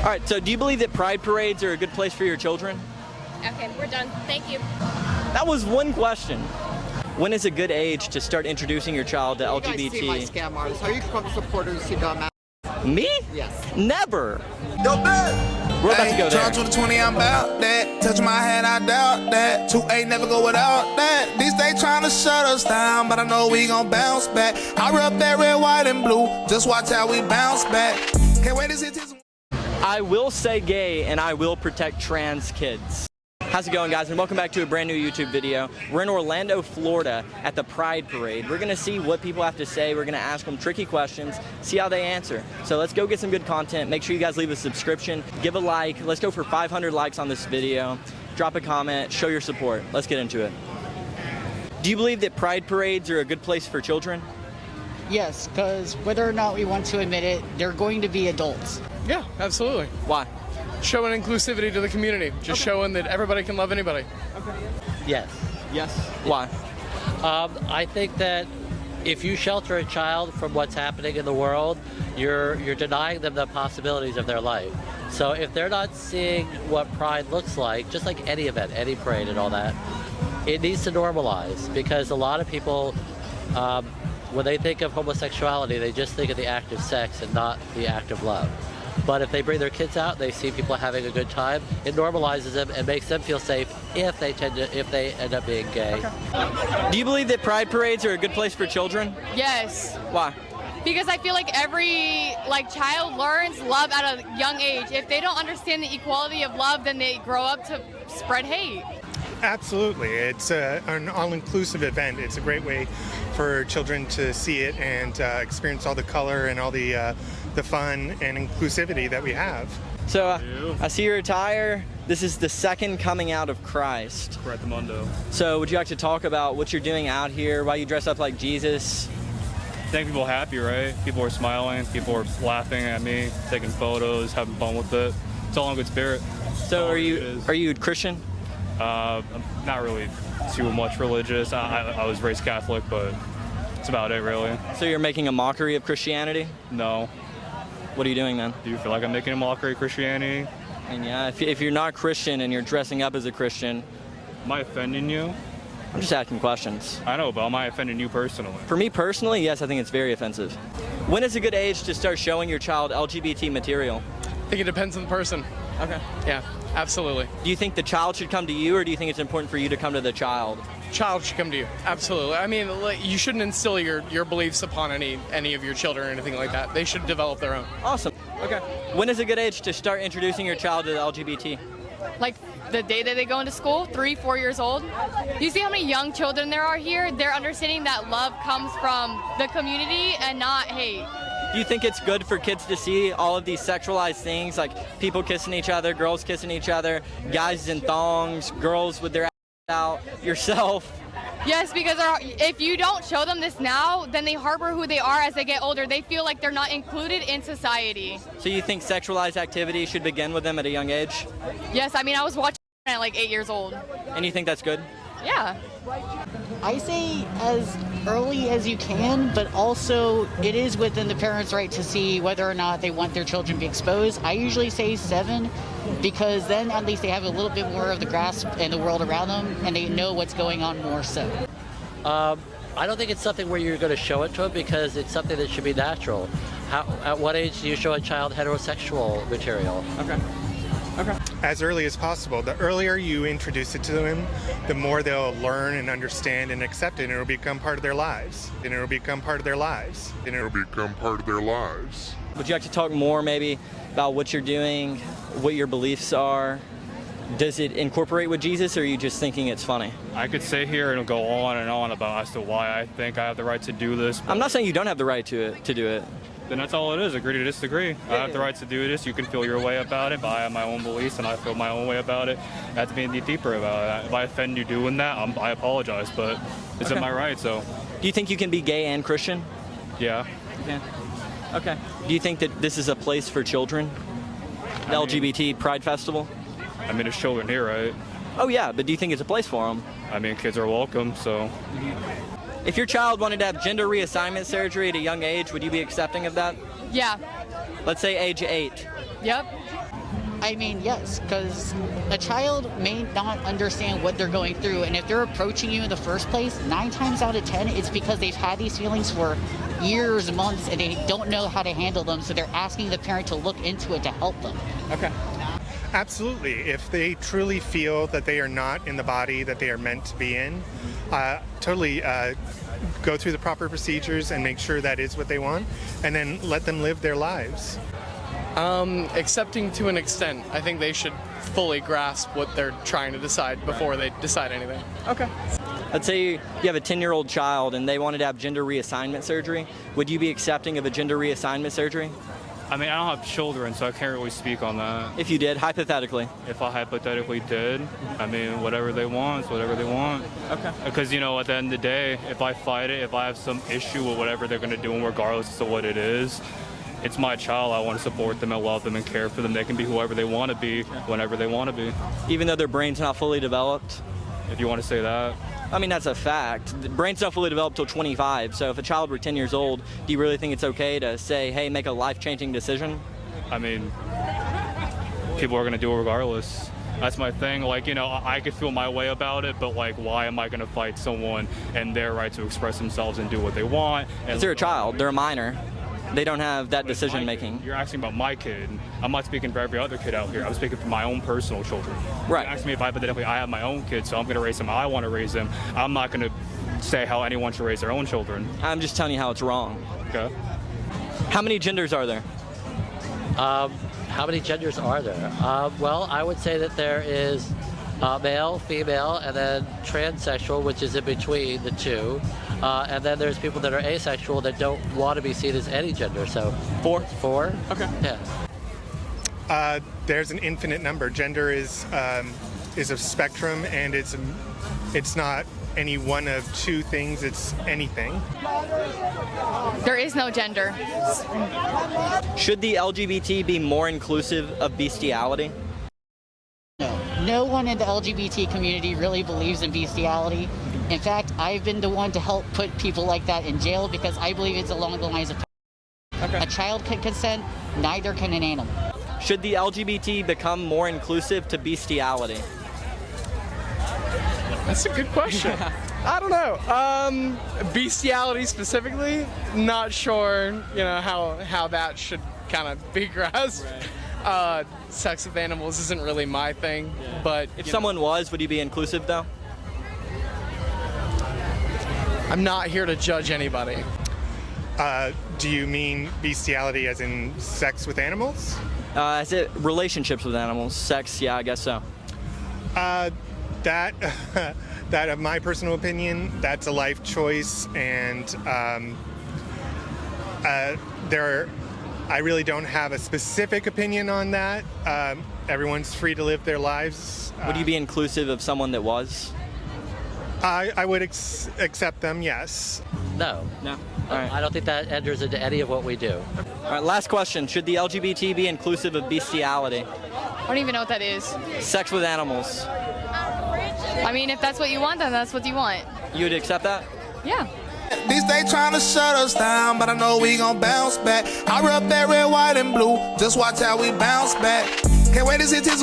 All right, so do you believe that pride parades are a good place for your children? Okay, we're done. Thank you. That was one question. When is a good age to start introducing your child to LGBT? You guys see my scam artists. Are you Trump supporters who got mad? Me? Yes. Never. We're about to go there. To the 20, I'm about that. Touch my hand, I doubt that. 2-8 never go without that. These they trying to shut us down, but I know we gon' bounce back. I rep that red, white, and blue. Just watch how we bounce back. Can't wait to see this. I will say gay, and I will protect trans kids. How's it going, guys? And welcome back to a brand new YouTube video. We're in Orlando, Florida at the Pride Parade. We're gonna see what people have to say. We're gonna ask them tricky questions, see how they answer. So let's go get some good content. Make sure you guys leave a subscription, give a like. Let's go for 500 likes on this video. Drop a comment, show your support. Let's get into it. Do you believe that Pride parades are a good place for children? Yes, because whether or not we want to admit it, they're going to be adults. Yeah, absolutely. Why? Showing inclusivity to the community. Just showing that everybody can love anybody. Yes. Yes. Why? I think that if you shelter a child from what's happening in the world, you're denying them the possibilities of their life. So if they're not seeing what pride looks like, just like any event, any parade and all that, it needs to normalize, because a lot of people, when they think of homosexuality, they just think of the act of sex and not the act of love. But if they bring their kids out, they see people having a good time, it normalizes them and makes them feel safe if they end up being gay. Okay. Do you believe that pride parades are a good place for children? Yes. Why? Because I feel like every child learns love at a young age. If they don't understand the equality of love, then they grow up to spread hate. Absolutely. It's an all-inclusive event. It's a great way for children to see it and experience all the color and all the fun and inclusivity that we have. So I see your attire. This is the second coming out of Christ. We're at the Mundo. So would you like to talk about what you're doing out here, why you dress up like Jesus? Make people happy, right? People are smiling, people are laughing at me, taking photos, having fun with it. It's all in good spirit. So are you Christian? I'm not really too much religious. I was raised Catholic, but that's about it, really. So you're making a mockery of Christianity? No. What are you doing then? Do you feel like I'm making a mockery of Christianity? And yeah, if you're not Christian and you're dressing up as a Christian. Am I offending you? I'm just asking questions. I know, but am I offending you personally? For me personally, yes, I think it's very offensive. When is a good age to start showing your child LGBT material? I think it depends on the person. Okay. Yeah, absolutely. Do you think the child should come to you, or do you think it's important for you to come to the child? Child should come to you. Absolutely. I mean, you shouldn't instill your beliefs upon any of your children or anything like that. They should develop their own. Awesome. Okay. When is a good age to start introducing your child to the LGBT? Like the day that they go into school, 3, 4 years old. You see how many young children there are here? They're understanding that love comes from the community and not hate. Do you think it's good for kids to see all of these sexualized things, like people kissing each other, girls kissing each other, guys in thongs, girls with their ass out, yourself? Yes, because if you don't show them this now, then they harbor who they are as they get older. They feel like they're not included in society. So you think sexualized activity should begin with them at a young age? Yes, I mean, I was watching at like 8 years old. And you think that's good? Yeah. I say as early as you can, but also it is within the parents' right to see whether or not they want their children to be exposed. I usually say 7, because then at least they have a little bit more of the grasp in the world around them, and they know what's going on more so. I don't think it's something where you're going to show it to them, because it's something that should be natural. At what age do you show a child heterosexual material? Okay. Okay. As early as possible. The earlier you introduce it to them, the more they'll learn and understand and accept it, and it'll become part of their lives. And it'll become part of their lives. And it'll become part of their lives. Would you like to talk more maybe about what you're doing, what your beliefs are? Does it incorporate with Jesus, or are you just thinking it's funny? I could sit here and go on and on about as to why I think I have the right to do this. I'm not saying you don't have the right to do it. Then that's all it is. Agree to disagree. I have the right to do this. You can feel your way about it, but I have my own beliefs and I feel my own way about it. I have to be any deeper about it. If I offend you doing that, I apologize, but it's in my right, so. Do you think you can be gay and Christian? Yeah. Yeah. Okay. Do you think that this is a place for children? The LGBT Pride Festival? I mean, there's children here, right? Oh yeah, but do you think it's a place for them? I mean, kids are welcome, so. If your child wanted to have gender reassignment surgery at a young age, would you be accepting of that? Yeah. Let's say age 8. Yep. I mean, yes, because a child may not understand what they're going through, and if they're approaching you in the first place, 9 times out of 10, it's because they've had these feelings for years, months, and they don't know how to handle them, so they're asking the parent to look into it to help them. Okay. Absolutely. If they truly feel that they are not in the body that they are meant to be in, totally go through the proper procedures and make sure that is what they want, and then let them live their lives. Accepting to an extent. I think they should fully grasp what they're trying to decide before they decide anything. Okay. Let's say you have a 10-year-old child and they wanted to have gender reassignment surgery. Would you be accepting of a gender reassignment surgery? I mean, I don't have children, so I can't really speak on that. If you did, hypothetically. If I hypothetically did, I mean, whatever they want is whatever they want. Okay. Because, you know, at the end of the day, if I fight it, if I have some issue with whatever they're going to do, and regardless of what it is, it's my child. I want to support them and love them and care for them. They can be whoever they want to be, whenever they want to be. Even though their brain's not fully developed? If you want to say that. I mean, that's a fact. The brain's not fully developed till 25, so if a child were 10 years old, do you really think it's okay to say, hey, make a life-changing decision? I mean, people are going to do it regardless. That's my thing. Like, you know, I could feel my way about it, but, like, why am I going to fight someone and their right to express themselves and do what they want? Because they're a child. They're a minor. They don't have that decision-making. You're asking about my kid. I'm not speaking for every other kid out here. I'm speaking for my own personal children. Right. You ask me if hypothetically I have my own kids, so I'm going to raise them how I want to raise them. I'm not going to say how anyone should raise their own children. I'm just telling you how it's wrong. Okay. How many genders are there? How many genders are there? Well, I would say that there is male, female, and then transsexual, which is in between the two. And then there's people that are asexual that don't want to be seen as any gender. So 4? Okay. Yeah. There's an infinite number. Gender is a spectrum, and it's not any one of two things. It's anything. There is no gender. Should the LGBT be more inclusive of bestiality? No one in the LGBT community really believes in bestiality. In fact, I've been the one to help put people like that in jail because I believe it's along the lines of a child can consent, neither can an animal. Should the LGBT become more inclusive to bestiality? That's a good question. I don't know. Bestiality specifically, not sure, you know, how that should kind of be grasped. Sex with animals isn't really my thing, but if someone was, would you be inclusive though? I'm not here to judge anybody. Do you mean bestiality as in sex with animals? Is it relationships with animals? Sex, yeah, I guess so. That, of my personal opinion, that's a life choice, and I really don't have a specific opinion on that. Everyone's free to live their lives. Would you be inclusive of someone that was? I would accept them, yes. No. No? All right. I don't think that enters into any of what we do. All right, last question. Should the LGBT be inclusive of bestiality? I don't even know what that is. Sex with animals. I mean, if that's what you want, then that's what you want. You would accept that? Yeah. These they trying to shut us down, but I know we gon' bounce back. I rep that red, white, and blue. Just watch how we bounce back. Can't wait to see this.